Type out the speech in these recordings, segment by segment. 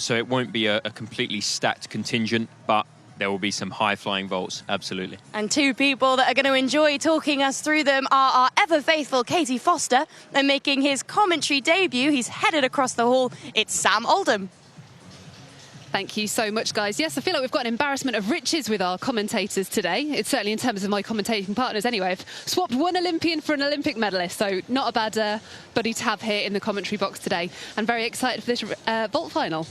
so it won't be a completely stacked contingent, but there will be some high-flying vaults, absolutely. And two people that are going to enjoy talking us through them are our ever-faithful Katie Foster, and making his commentary debut, he's headed across the hall, it's Sam Oldham. Thank you so much, guys. Yes, I feel like we've got an embarrassment of riches with our commentators today. It's certainly in terms of my commentating partners anyway. I've swapped one Olympian for an Olympic medalist, so not a bad buddy to have here in the commentary box today. And very excited for this vault final.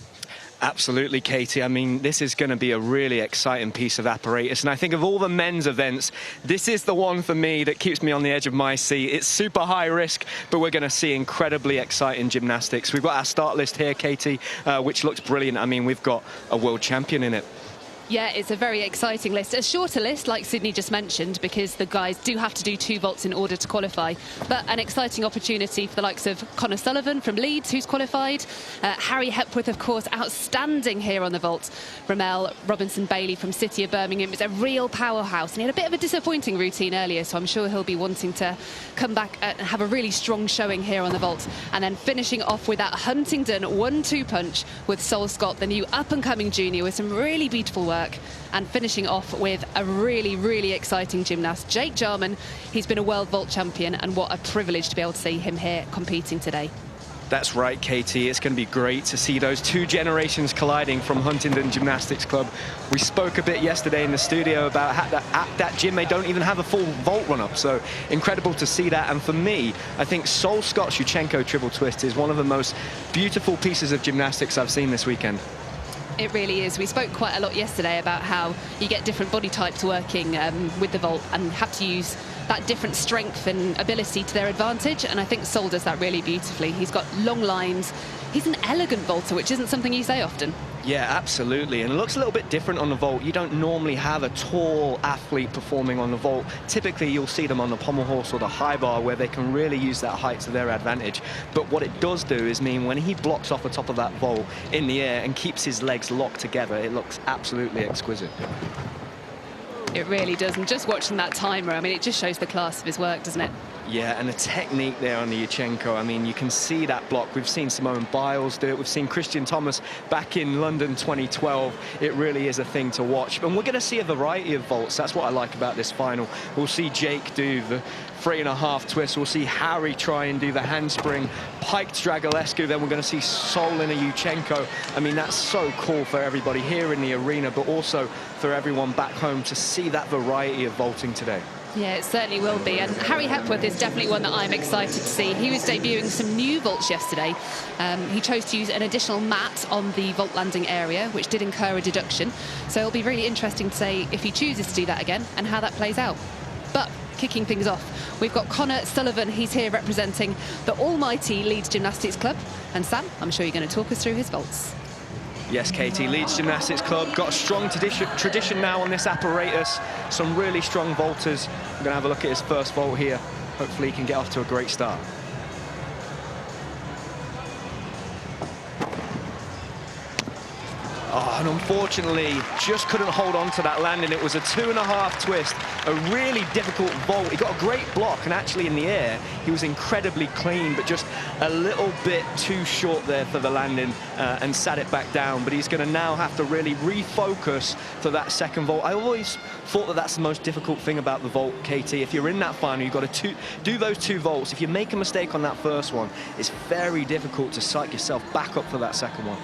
Absolutely, Katie. I mean, this is going to be a really exciting piece of apparatus. And I think of all the men's events, this is the one for me that keeps me on the edge of my seat. It's super high risk, but we're going to see incredibly exciting gymnastics. We've got our start list here, Katie, which looks brilliant. I mean, we've got a world champion in it. Yeah, it's a very exciting list. A shorter list, like Sydney just mentioned, because the guys do have to do 2 vaults in order to qualify. But an exciting opportunity for the likes of Connor Sullivan from Leeds, who's qualified. Harry Hepworth, of course, outstanding here on the vault. Ramel Robinson-Bailey from City of Birmingham is a real powerhouse. And he had a bit of a disappointing routine earlier, so I'm sure he'll be wanting to come back and have a really strong showing here on the vault. And then finishing off with that Huntingdon 1-2 punch with Sol Scott, the new up-and-coming junior, with some really beautiful work. And finishing off with a really, really exciting gymnast, Jake Jarman. He's been a world vault champion, and what a privilege to be able to see him here competing today. That's right, Katie. It's going to be great to see those 2 generations colliding from Huntingdon Gymnastics Club. We spoke a bit yesterday in the studio about how at that gym they don't even have a full vault run-up, so incredible to see that. And for me, I think Sol Scott's Yurchenko triple twist is one of the most beautiful pieces of gymnastics I've seen this weekend. It really is. We spoke quite a lot yesterday about how you get different body types working with the vault and have to use that different strength and ability to their advantage, and I think Sol does that really beautifully. He's got long lines. He's an elegant vaulter, which isn't something you say often. Yeah, absolutely. And it looks a little bit different on the vault. You don't normally have a tall athlete performing on the vault. Typically, you'll see them on the pommel horse or the high bar, where they can really use that height to their advantage. But what it does do is mean when he blocks off the top of that vault in the air and keeps his legs locked together, it looks absolutely exquisite. It really does. And just watching that timer, I mean, it just shows the class of his work, doesn't it? Yeah, and the technique there on the Yurchenko, I mean, you can see that block. We've seen Simone Biles do it. We've seen Christian Thomas back in London 2012. It really is a thing to watch. And we're going to see a variety of vaults. That's what I like about this final. We'll see Jake do the 3.5 twist. We'll see Harry try and do the handspring, piked Dragolescu. Then we're going to see Sol in a Yurchenko. I mean, that's so cool for everybody here in the arena, but also for everyone back home to see that variety of vaulting today. Yeah, it certainly will be. And Harry Hepworth is definitely one that I'm excited to see. He was debuting some new vaults yesterday. He chose to use an additional mat on the vault landing area, which did incur a deduction. So it'll be really interesting to see if he chooses to do that again and how that plays out. But kicking things off, we've got Connor Sullivan. He's here representing the almighty Leeds Gymnastics Club. And Sam, I'm sure you're going to talk us through his vaults. Yes, Katie, Leeds Gymnastics Club got a strong tradition now on this apparatus. Some really strong vaulters. We're going to have a look at his first vault here. Hopefully he can get off to a great start. Oh, and unfortunately, just couldn't hold on to that landing. It was a 2.5 twist, a really difficult vault. He got a great block, and actually in the air, he was incredibly clean, but just a little bit too short there for the landing and sat it back down. But he's going to now have to really refocus for that second vault. I always thought that that's the most difficult thing about the vault, Katie. If you're in that final, you've got to do those 2 vaults. If you make a mistake on that first one, it's very difficult to psych yourself back up for that second one.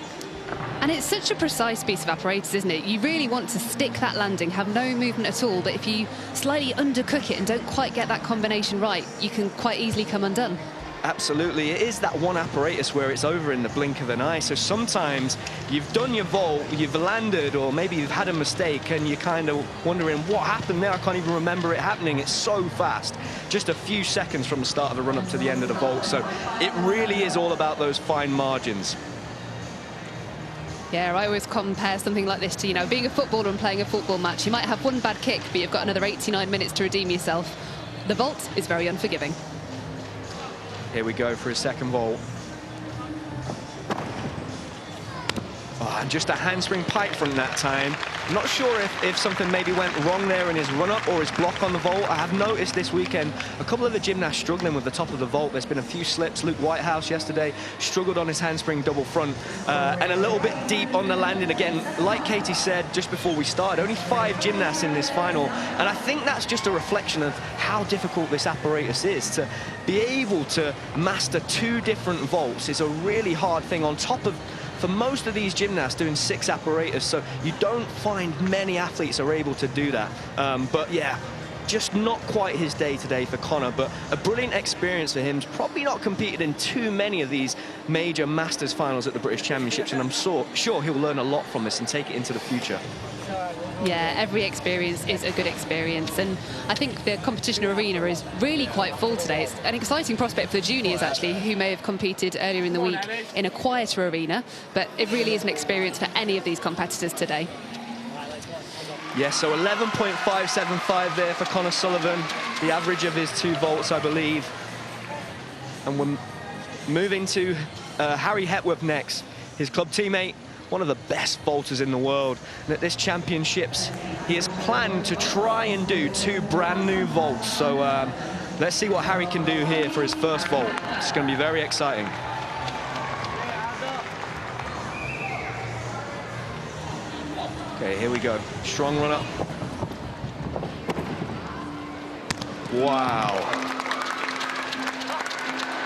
And it's such a precise piece of apparatus, isn't it? You really want to stick that landing, have no movement at all, but if you slightly undercook it and don't quite get that combination right, you can quite easily come undone. Absolutely. It is that one apparatus where it's over in the blink of an eye. So sometimes you've done your vault, you've landed, or maybe you've had a mistake and you're kind of wondering what happened there. I can't even remember it happening. It's so fast. Just a few seconds from the start of the run up to the end of the vault. So it really is all about those fine margins. Yeah, I always compare something like this to, you know, being a footballer and playing a football match. You might have one bad kick, but you've got another 89 minutes to redeem yourself. The vault is very unforgiving. Here we go for his second vault. Oh, and just a handspring pipe from that time. I'm not sure if something maybe went wrong there in his run-up or his block on the vault. I have noticed this weekend a couple of the gymnasts struggling with the top of the vault. There's been a few slips. Luke Whitehouse yesterday struggled on his handspring double front and a little bit deep on the landing. Again, like Katie said just before we started, only 5 gymnasts in this final. And I think that's just a reflection of how difficult this apparatus is. To be able to master 2 different vaults is a really hard thing, on top of, for most of these gymnasts, doing 6 apparatus, so you don't find many athletes are able to do that. But yeah, just not quite his day today for Connor, but a brilliant experience for him. He's probably not competed in too many of these major Masters finals at the British Championships, and I'm sure he'll learn a lot from this and take it into the future. Yeah, every experience is a good experience, and I think the competition arena is really quite full today. It's an exciting prospect for the juniors, actually, who may have competed earlier in the week in a quieter arena, but it really is an experience for any of these competitors today. Yes, so 11.575 there for Connor Sullivan, the average of his 2 vaults, I believe. And we're moving to Harry Hepworth next, his club teammate, one of the best vaulters in the world. And at this championships, he has planned to try and do 2 brand new vaults. So let's see what Harry can do here for his first vault. It's going to be very exciting. Okay, here we go. Strong run up. Wow.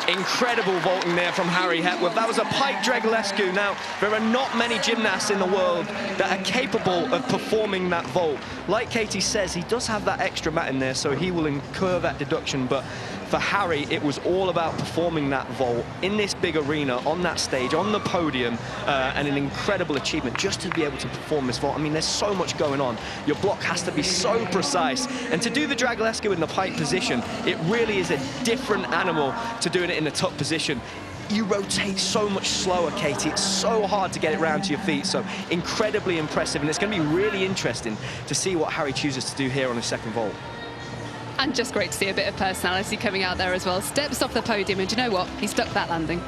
Incredible vaulting there from Harry Hepworth. That was a pipe Dregulescu. Now, there are not many gymnasts in the world that are capable of performing that vault. Like Katie says, he does have that extra mat in there, so he will incur that deduction. But for Harry, it was all about performing that vault in this big arena, on that stage, on the podium, and an incredible achievement just to be able to perform this vault. I mean, there's so much going on. Your block has to be so precise. And to do the Dregulescu in the pipe position, it really is a different animal to doing it in the top position. You rotate so much slower, Katie. It's so hard to get it round to your feet. So incredibly impressive. And it's going to be really interesting to see what Harry chooses to do here on his second vault. And just great to see a bit of personality coming out there as well. Steps off the podium, and do you know what? He stuck that landing.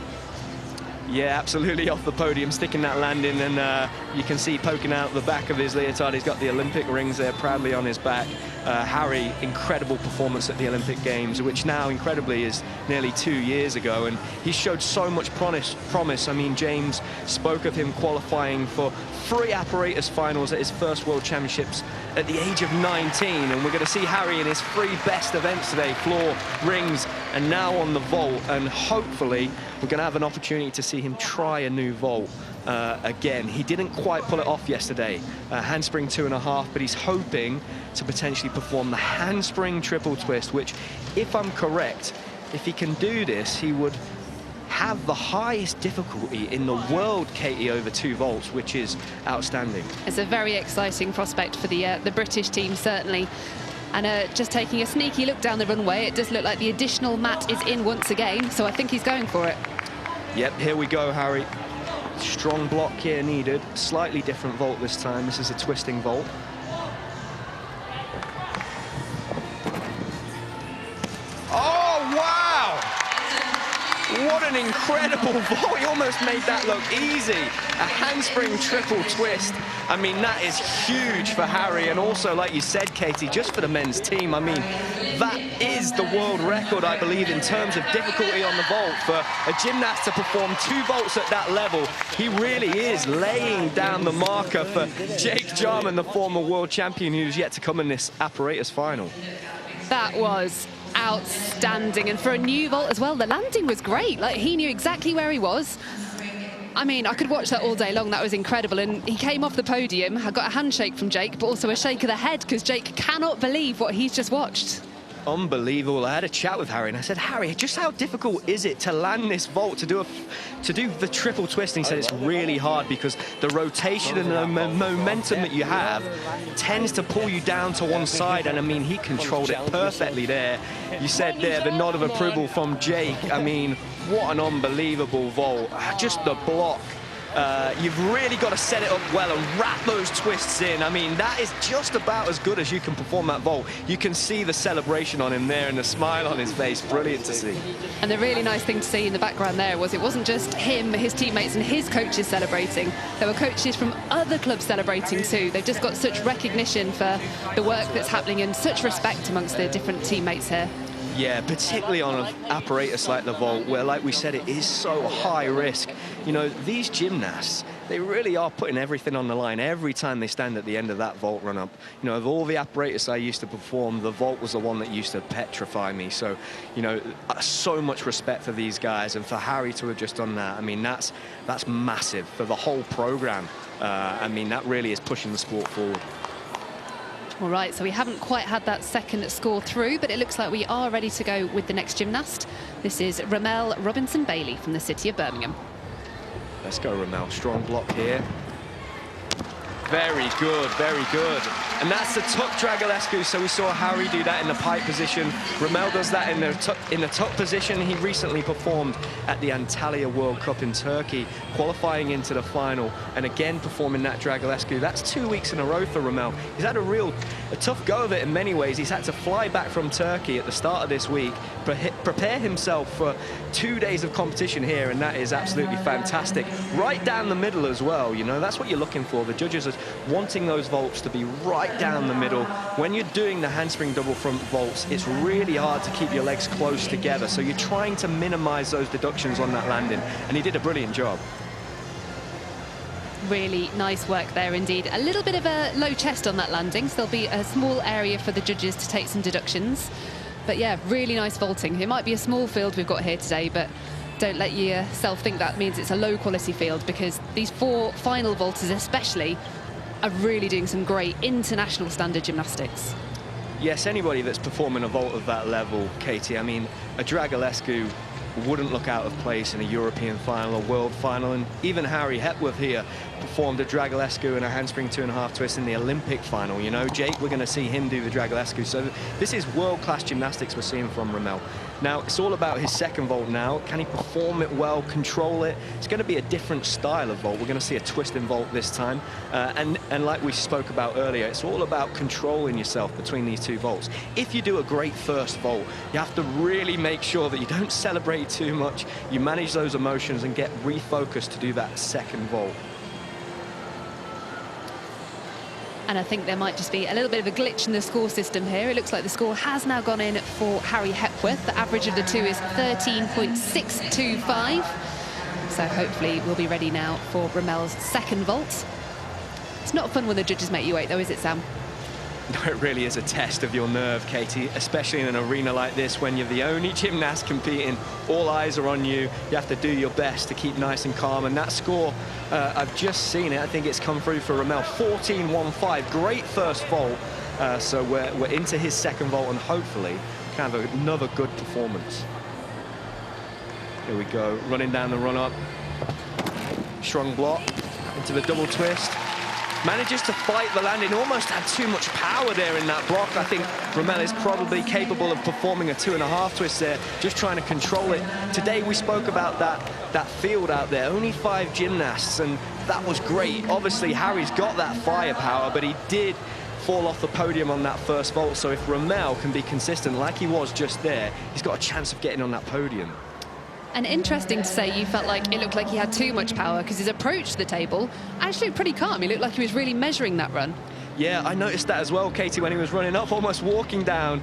Yeah, absolutely off the podium, sticking that landing, and you can see poking out the back of his leotard. He's got the Olympic rings there proudly on his back. Harry, incredible performance at the Olympic Games, which now, incredibly, is nearly 2 years ago, and he showed so much promise. I mean, James spoke of him qualifying for 3 apparatus finals at his first World Championships at the age of 19, and we're going to see Harry in his 3 best events today: floor, rings, and now on the vault. And hopefully we're going to have an opportunity to see him try a new vault again. He didn't quite pull it off yesterday, handspring 2.5, but he's hoping to potentially perform the handspring triple twist, which, if I'm correct, if he can do this, he would have the highest difficulty in the world, Katie, over 2 vaults, which is outstanding. It's a very exciting prospect for the British team, certainly. And just taking a sneaky look down the runway, it does look like the additional mat is in once again, so I think he's going for it. Yep, here we go, Harry. Strong block here needed. Slightly different vault this time. This is a twisting vault. Oh, wow! What an incredible vault. He almost made that look easy. A handspring triple twist. I mean, that is huge for Harry, and also, like you said, Katie, just for the men's team. I mean, that is the world record, I believe, in terms of difficulty on the vault. For a gymnast to perform 2 vaults at that level, he really is laying down the marker for Jake Jarman, the former world champion, who's yet to come in this apparatus final. That was outstanding, and for a new vault as well, the landing was great. Like, he knew exactly where he was. I mean, I could watch that all day long. That was incredible. And he came off the podium. I got a handshake from Jake, but also a shake of the head, because Jake cannot believe what he's just watched. Unbelievable. I had a chat with Harry, and I said, Harry, just how difficult is it to land this vault, to do the triple twist? And he said it's really hard because the rotation and the momentum that you have tends to pull you down to one side. And I mean, he controlled it perfectly there. You said there, the nod of approval from Jake. I mean, what an unbelievable vault. Just the block You've really got to set it up well and wrap those twists in. I mean, that is just about as good as you can perform that vault. You can see the celebration on him there and the smile on his face. Brilliant to see. And the really nice thing to see in the background there was it wasn't just him, his teammates and his coaches celebrating. There were coaches from other clubs celebrating too. They've just got such recognition for the work that's happening and such respect amongst the different teammates here. Yeah, particularly on an apparatus like the vault, where, like we said, it is so high risk. You know, these gymnasts, they really are putting everything on the line every time they stand at the end of that vault run-up. You know, of all the apparatus I used to perform, the vault was the one that used to petrify me. So, you know, so much respect for these guys, and for Harry to have just done that, I mean, that's massive for the whole program. I mean, that really is pushing the sport forward. All right, so we haven't quite had that second score through, but it looks like we are ready to go with the next gymnast. This is Ramel Robinson-Bailey from the city of Birmingham. Let's go, Ramel. Strong block here. Very good, very good. And that's the tuck Dragulescu. So we saw Harry do that in the pipe position. Ramel does that in the tuck position. He recently performed at the Antalya World Cup in Turkey, qualifying into the final, and again performing that Dragulescu. That's 2 weeks in a row for Ramel. He's had a tough go of it in many ways. He's had to fly back from Turkey at the start of this week, prepare himself for 2 days of competition here, and that is absolutely fantastic. Right down the middle as well, you know, that's what you're looking for. The judges are wanting those vaults to be right down the middle. When you're doing the handspring double front vaults, it's really hard to keep your legs close together, so you're trying to minimize those deductions on that landing, and he did a brilliant job. Really nice work there indeed. A little bit of a low chest on that landing, so there'll be a small area for the judges to take some deductions. But yeah, really nice vaulting. It might be a small field we've got here today, but don't let yourself think that means it's a low quality field, because these 4 final vaulters especially are really doing some great international standard gymnastics. Yes, anybody that's performing a vault of that level, Katie, I mean, a Dragulescu wouldn't look out of place in a European final or world final, and even Harry Hepworth here performed a Dragulescu and a handspring 2.5 twist in the Olympic final. You know, Jake, we're going to see him do the Dragulescu, so this is world-class gymnastics we're seeing from Ramel. Now, it's all about his second vault now. Can he perform it well, control it? It's going to be a different style of vault. We're going to see a twisting vault this time. And like we spoke about earlier, it's all about controlling yourself between these 2 vaults. If you do a great first vault, you have to really make sure that you don't celebrate too much. You manage those emotions and get refocused to do that second vault. And I think there might just be a little bit of a glitch in the score system here. It looks like the score has now gone in for Harry Hepworth. The average of the 2 is 13.625. So hopefully we'll be ready now for Ramel's second vault. It's not fun when the judges make you wait though, is it, Sam? No, it really is a test of your nerve, Katie, especially in an arena like this when you're the only gymnast competing. All eyes are on you. You have to do your best to keep nice and calm. And that score, I've just seen it. I think it's come through for Ramel, 14.15. Great first vault. So we're into his second vault, and hopefully can have another good performance. Here we go, running down the run-up. Strong block into the double twist. Manages to fight the landing, almost had too much power there in that block. I think Ramel is probably capable of performing a 2.5 twist there, just trying to control it. Today we spoke about that field out there, only 5 gymnasts, and that was great. Obviously Harry's got that firepower, but he did fall off the podium on that first vault, so if Ramel can be consistent like he was just there, he's got a chance of getting on that podium. And interesting to say, you felt like it looked like he had too much power, because his approach to the table actually looked pretty calm. He looked like he was really measuring that run. Yeah, I noticed that as well, Katie, when he was running up, almost walking down.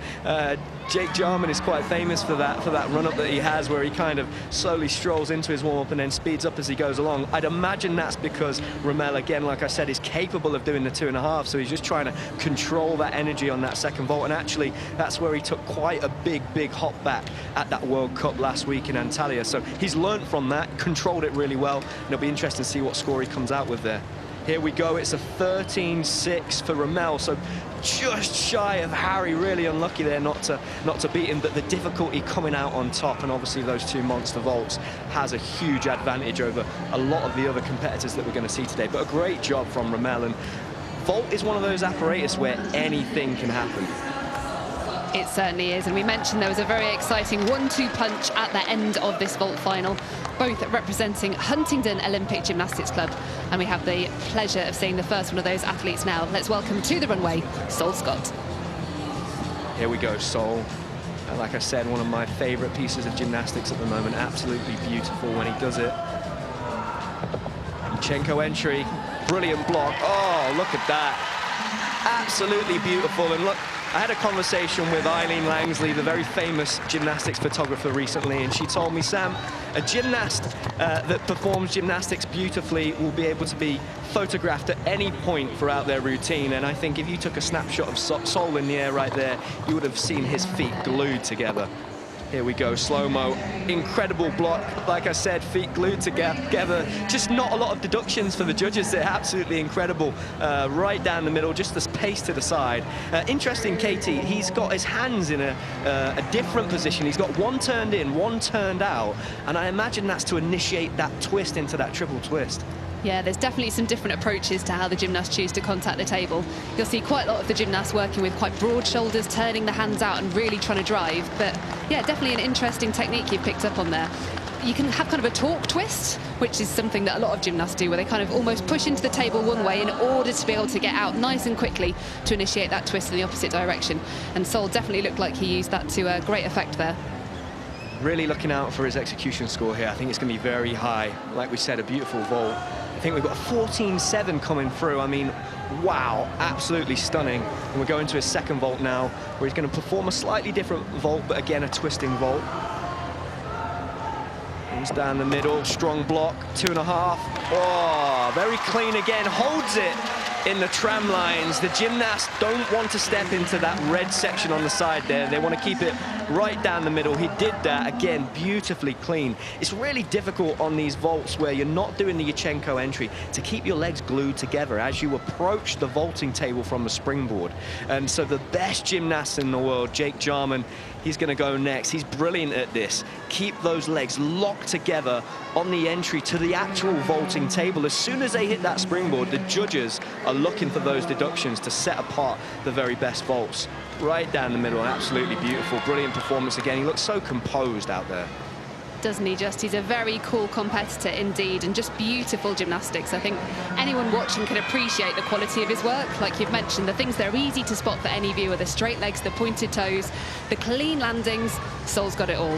Jake Jarman is quite famous for that run-up that he has, where he kind of slowly strolls into his warm-up and then speeds up as he goes along. I'd imagine that's because Ramel, again, like I said, is capable of doing the 2.5, so he's just trying to control that energy on that second vault, and actually that's where he took quite a big hop back at that World Cup last week in Antalya. So he's learnt from that, controlled it really well, and it'll be interesting to see what score he comes out with there. Here we go, it's a 13.6 for Ramel, so just shy of Harry. Really unlucky there not to beat him, but the difficulty coming out on top, and obviously those 2 monster vaults, has a huge advantage over a lot of the other competitors that we're going to see today. But a great job from Ramel, and vault is one of those apparatus where anything can happen. It certainly is, and we mentioned there was a very exciting 1-2 punch at the end of this vault final, both representing Huntingdon Olympic Gymnastics Club, and we have the pleasure of seeing the first one of those athletes now. Let's welcome to the runway, Sol Scott. Here we go, Sol. Like I said, one of my favorite pieces of gymnastics at the moment. Absolutely beautiful when he does it. Yurchenko entry, brilliant block. Oh, look at that. Absolutely beautiful. And look, I had a conversation with Eileen Langsley, the very famous gymnastics photographer, recently, and she told me, Sam, a gymnast that performs gymnastics beautifully will be able to be photographed at any point throughout their routine. And I think if you took a snapshot of Sol in the air right there, you would have seen his feet glued together. Here we go, slow-mo, incredible block. Like I said, feet glued together. Just not a lot of deductions for the judges. They're absolutely incredible. Right down the middle, just the pace to the side. Interesting, Katie, he's got his hands in a different position. He's got one turned in, one turned out, and I imagine that's to initiate that twist into that triple twist. Yeah, there's definitely some different approaches to how the gymnasts choose to contact the table. You'll see quite a lot of the gymnasts working with quite broad shoulders, turning the hands out and really trying to drive. But yeah, definitely an interesting technique you've picked up on there. You can have kind of a torque twist, which is something that a lot of gymnasts do, where they kind of almost push into the table one way in order to be able to get out nice and quickly to initiate that twist in the opposite direction. And Sol definitely looked like he used that to great effect there. Really looking out for his execution score here. I think it's going to be very high. Like we said, a beautiful vault. I think we've got a 14-7 coming through. I mean, wow, absolutely stunning. And we're going to his second vault now, where he's going to perform a slightly different vault, but again, a twisting vault. He's down the middle, strong block, 2.5. Oh, very clean again, holds it in the tram lines. The gymnasts don't want to step into that red section on the side there. They want to keep it right down the middle. He did that, again, beautifully clean. It's really difficult on these vaults where you're not doing the Yurchenko entry to keep your legs glued together as you approach the vaulting table from the springboard. And so the best gymnast in the world, Jake Jarman, he's going to go next. He's brilliant at this. Keep those legs locked together on the entry to the actual vaulting table. As soon as they hit that springboard, the judges are looking for those deductions to set apart the very best vaults. Right down the middle, absolutely beautiful. Brilliant performance again. He looks so composed out there. Doesn't he just? He's a very cool competitor indeed, and just beautiful gymnastics. I think anyone watching can appreciate the quality of his work. Like you've mentioned, the things that are easy to spot for any viewer, the straight legs, the pointed toes, the clean landings. Sol's got it all.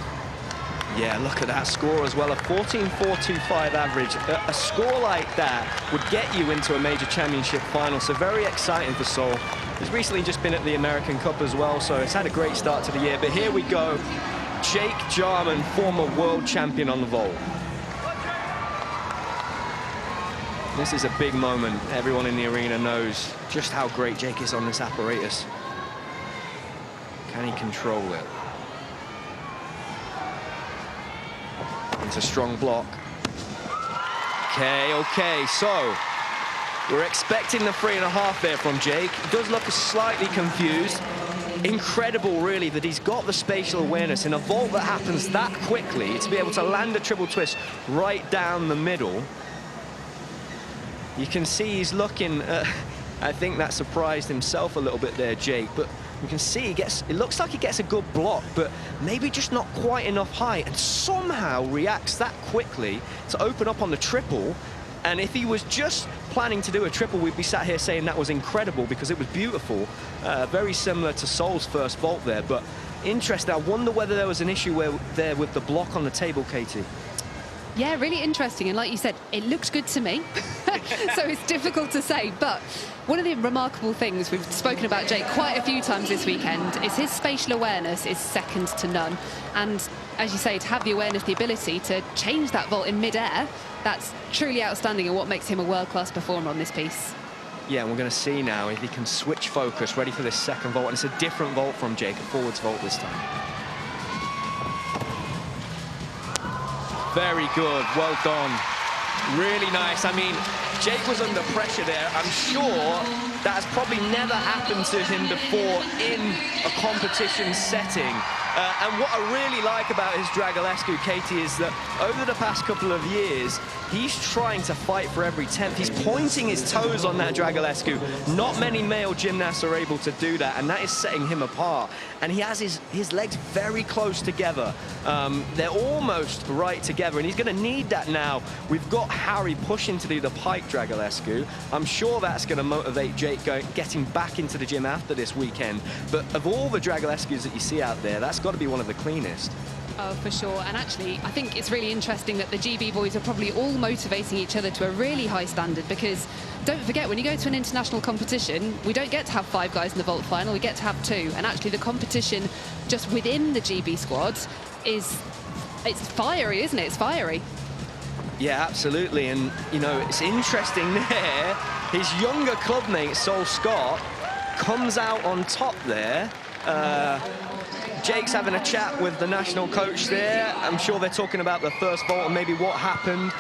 Yeah, look at that score as well, a 14.425 average. A score like that would get you into a major championship final, so very exciting for Sol. He's recently just been at the American Cup as well, so it's had a great start to the year. But here we go, Jake Jarman, former world champion on the vault. This is a big moment. Everyone in the arena knows just how great Jake is on this apparatus. Can he control it? It's a strong block. Okay, so we're expecting the 3.5 there from Jake. He does look slightly confused. Incredible, really, that he's got the spatial awareness in a vault that happens that quickly to be able to land a triple twist right down the middle. You can see he's looking, I think that surprised himself a little bit there, Jake, but you can see it looks like he gets a good block, but maybe just not quite enough height, and somehow reacts that quickly to open up on the triple. And if he was just planning to do a triple, we'd be sat here saying that was incredible because it was beautiful. Very similar to Sol's first vault there, but interesting. I wonder whether there was an issue there with the block on the table, Katie. Yeah, really interesting. And like you said, it looks good to me. So it's difficult to say. But one of the remarkable things, we've spoken about Jake quite a few times this weekend, is his spatial awareness is second to none. And as you say, to have the awareness, the ability to change that vault in mid-air, that's truly outstanding and what makes him a world-class performer on this piece. Yeah, and we're going to see now if he can switch focus, ready for this second vault. And it's a different vault from Jake, a forwards vault this time. Very good, well done. Really nice. I mean, Jake was under pressure there. I'm sure that has probably never happened to him before in a competition setting. And what I really like about his Dragulescu, Katie, is that over the past couple of years, he's trying to fight for every 10th. He's pointing his toes on that Dragulescu. Not many male gymnasts are able to do that, and that is setting him apart. And he has his legs very close together. They're almost right together, and he's going to need that now. We've got Harry pushing to do the pike Dragulescu. I'm sure that's going to motivate Jake getting back into the gym after this weekend. But of all the Dragulescus that you see out there, that's got to be one of the cleanest. Oh, for sure. And actually, I think it's really interesting that the GB boys are probably all motivating each other to a really high standard, because don't forget, when you go to an international competition, we don't get to have 5 guys in the vault final, we get to have 2. And actually the competition just within the GB squad it's fiery, isn't it? It's fiery. Yeah, absolutely. And, you know, it's interesting there. His younger clubmate, Sol Scott, comes out on top there. Jake's having a chat with the national coach there. I'm sure they're talking about the first vault and maybe what happened.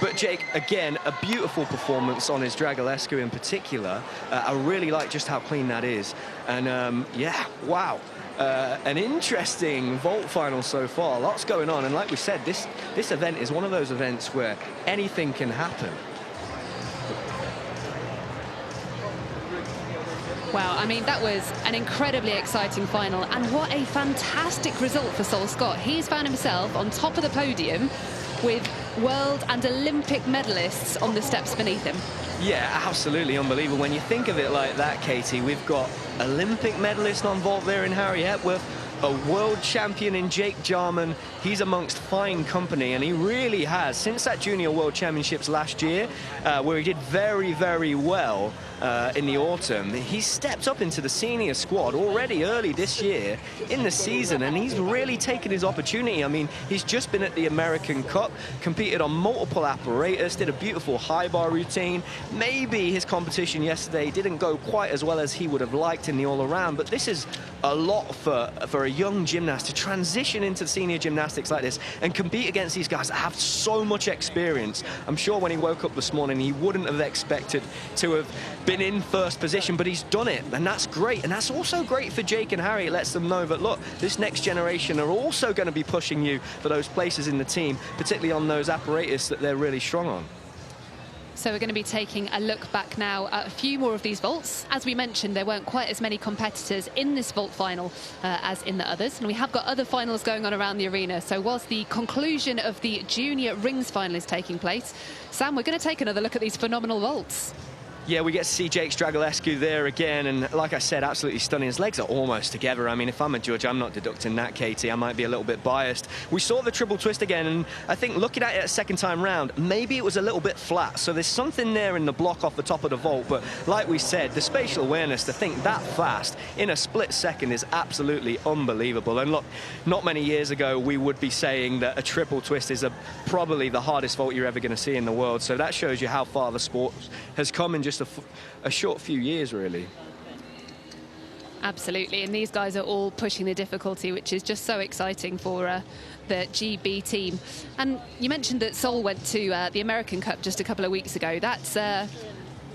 But Jake, again, a beautiful performance on his Dragulescu in particular. I really like just how clean that is. And yeah, wow. An interesting vault final so far. Lots going on. And like we said, this event is one of those events where anything can happen. Wow, I mean, that was an incredibly exciting final, and what a fantastic result for Sol Scott. He's found himself on top of the podium with world and Olympic medalists on the steps beneath him. Yeah, absolutely unbelievable. When you think of it like that, Katie, we've got Olympic medalist on vault there in Harry Hepworth, a world champion in Jake Jarman. He's amongst fine company, and he really has, since that Junior World Championships last year, where he did very, very well in the autumn, he stepped up into the senior squad already early this year in the season, and he's really taken his opportunity. I mean, he's just been at the American Cup, competed on multiple apparatus, did a beautiful high bar routine. Maybe his competition yesterday didn't go quite as well as he would have liked in the all-around, but this is a lot for a young gymnast to transition into senior gymnastics like this and compete against these guys that have so much experience. I'm sure when he woke up this morning, he wouldn't have expected to have been in first position, but he's done it, and that's great. And that's also great for Jake and Harry. It lets them know that, look, this next generation are also going to be pushing you for those places in the team, particularly on those apparatus that they're really strong on. So we're going to be taking a look back now at a few more of these vaults. As we mentioned, there weren't quite as many competitors in this vault final as in the others, and we have got other finals going on around the arena. So whilst the conclusion of the junior rings final is taking place, Sam, we're going to take another look at these phenomenal vaults. Yeah, we get to see Jake Dragulescu there again, and like I said, absolutely stunning. His legs are almost together. I mean, if I'm a judge, I'm not deducting that, Katie. I might be a little bit biased. We saw the triple twist again, and I think looking at it a second time round, maybe it was a little bit flat. So there's something there in the block off the top of the vault, but like we said, the spatial awareness to think that fast in a split second is absolutely unbelievable. And look, not many years ago, we would be saying that a triple twist is probably the hardest vault you're ever going to see in the world. So that shows you how far the sport has come in just a short few years, really. Absolutely, and these guys are all pushing the difficulty, which is just so exciting for the GB team. And you mentioned that Sol went to the American Cup just a couple of weeks ago. That's a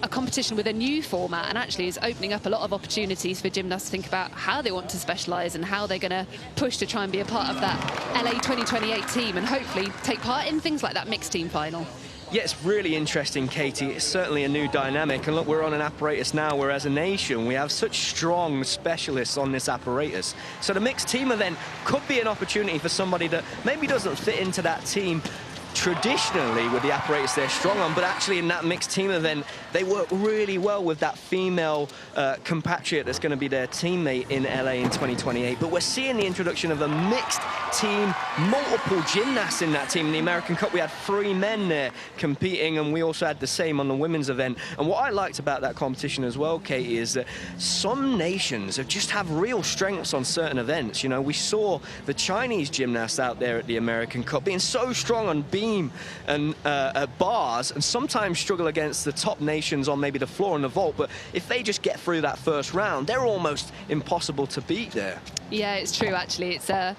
competition with a new format, and actually is opening up a lot of opportunities for gymnasts to think about how they want to specialise and how they're going to push to try and be a part of that LA 2028 team, and hopefully take part in things like that mixed team final. Yeah, it's really interesting, Katie. It's certainly a new dynamic. And look, we're on an apparatus now where, as a nation, we have such strong specialists on this apparatus. So the mixed team event could be an opportunity for somebody that maybe doesn't fit into that team traditionally with the apparatus they're strong on, but actually in that mixed team event, they work really well with that female compatriot that's going to be their teammate in LA in 2028. But we're seeing the introduction of a mixed team, multiple gymnasts in that team. In the American Cup, we had 3 men there competing, and we also had the same on the women's event. And what I liked about that competition as well, Katie, is that some nations just have real strengths on certain events. You know, we saw the Chinese gymnasts out there at the American Cup being so strong on beam and bars, and sometimes struggle against the top nations on maybe the floor and the vault, but if they just get through that first round, they're almost impossible to beat there. Yeah, it's true, actually. It's an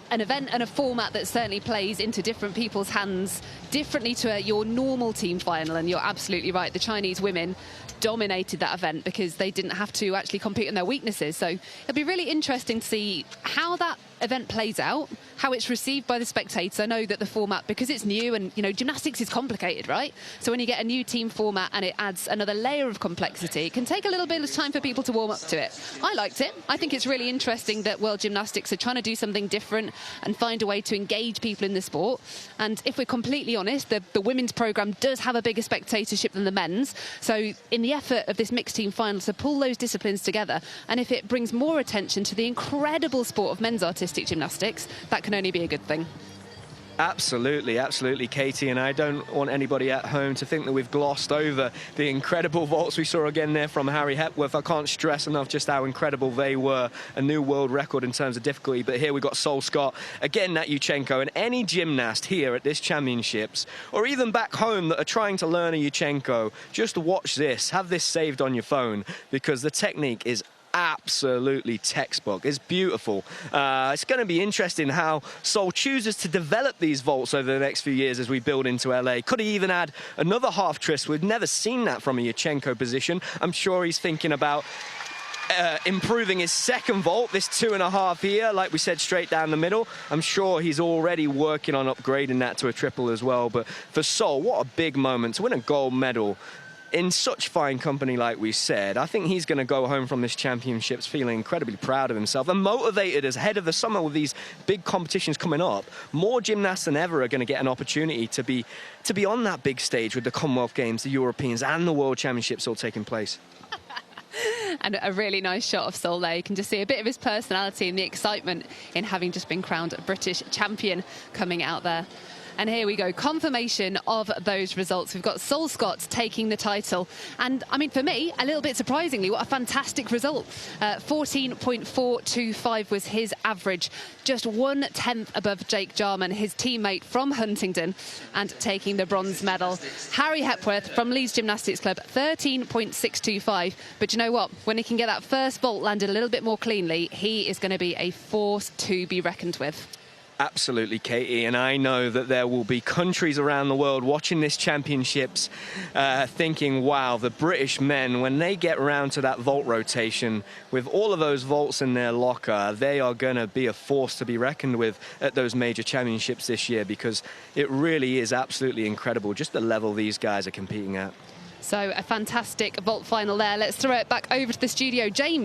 event and a format that certainly plays into different people's hands differently to your normal team final. And you're absolutely right, the Chinese women dominated that event because they didn't have to actually compete on their weaknesses. So it'll be really interesting to see how that event plays out, how it's received by the spectators. I know that the format, because it's new, and you know, gymnastics is complicated, right? So when you get a new team format and it adds another layer of complexity, it can take a little bit of time for people to warm up to it. I liked it. I think it's really interesting that World Gymnastics are trying to do something different and find a way to engage people in the sport. And if we're completely honest, the women's program does have a bigger spectatorship than the men's. So in the effort of this mixed team final to pull those disciplines together, and if it brings more attention to the incredible sport of men's artistic gymnastics, that can only be a good thing. Absolutely, absolutely, Katie, and I don't want anybody at home to think that we've glossed over the incredible vaults we saw again there from Harry Hepworth. I can't stress enough just how incredible they were. A new world record in terms of difficulty, but here we've got Sol Scott, again Yurchenko, and any gymnast here at this championships, or even back home that are trying to learn a Yurchenko, just watch this, have this saved on your phone, because the technique is absolutely textbook. It's beautiful. It's going to be interesting how Sol chooses to develop these vaults over the next few years as we build into LA. Could he even add another half twist? We've never seen that from a Yurchenko position. I'm sure he's thinking about improving his second vault, this 2.5 here, like we said, straight down the middle. I'm sure he's already working on upgrading that to a triple as well. But for Sol, what a big moment to win a gold medal in such fine company, like we said. I think he's going to go home from this championships feeling incredibly proud of himself and motivated as ahead of the summer with these big competitions coming up. More gymnasts than ever are going to get an opportunity to be on that big stage with the Commonwealth Games, the Europeans and the World Championships all taking place. And a really nice shot of Sol there. You can just see a bit of his personality and the excitement in having just been crowned a British champion coming out there. And here we go, confirmation of those results. We've got Sol Scott taking the title. And, I mean, for me, a little bit surprisingly, what a fantastic result. 14.425 was his average, just 1/10 above Jake Jarman, his teammate from Huntingdon, and taking the bronze medal. Harry Hepworth from Leeds Gymnastics Club, 13.625. But you know what? When he can get that first vault landed a little bit more cleanly, he is going to be a force to be reckoned with. Absolutely, Katie, and I know that there will be countries around the world watching this championships thinking, wow, the British men, when they get round to that vault rotation with all of those vaults in their locker, they are going to be a force to be reckoned with at those major championships this year, because it really is absolutely incredible just the level these guys are competing at. So a fantastic vault final there. Let's throw it back over to the studio. James.